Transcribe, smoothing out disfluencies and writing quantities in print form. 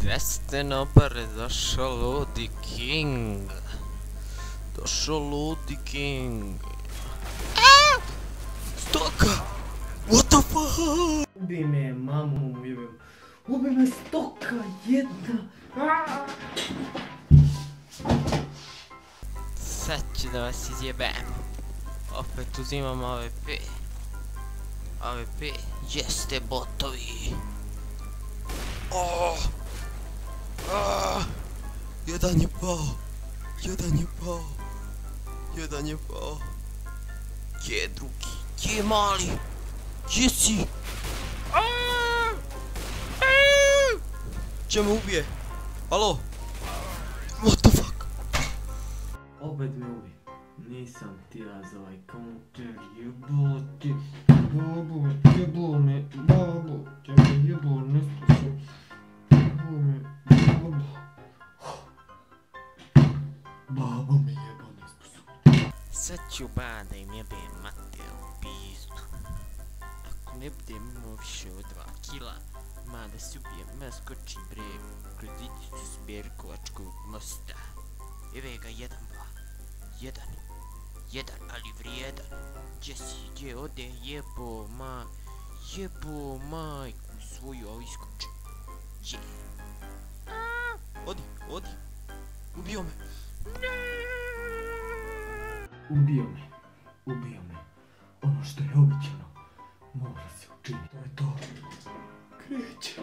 Jeste nobare, došao Ludi King. Došao Ludi King. Stoka! What the fuck? Ubi me, mamu mu jebem. Ubi me stoka jedna. Sad ću da vas izjebem. Opet uzimam AWP. AWP, jeste botovi. Jedan je pao. Gdje je drugi? Gdje je mali? Gdje si? Če me ubije? Alo? What the fuck? Opet me ubi. Nisam tija za ovaj counter, jebote. Babo, jebo me, babo. Če me jebo, nesposobno. Jebo me, babo. Babo me jebo, nesposobno. Sad ću da im jebem mater u pizdu. Ako ne budem imao više od 2 kila, da se ubijem, skočim bre kroz idicu s Berkovačkog mosta. Evo ga, jedan, ali vrijedan. Gdje si, gdje ode, jebo majku svoju, a iskoče. Je. Odi, ubio me. Ubio me. Ono što je običano, mora se učiniti. To je to. Kreće.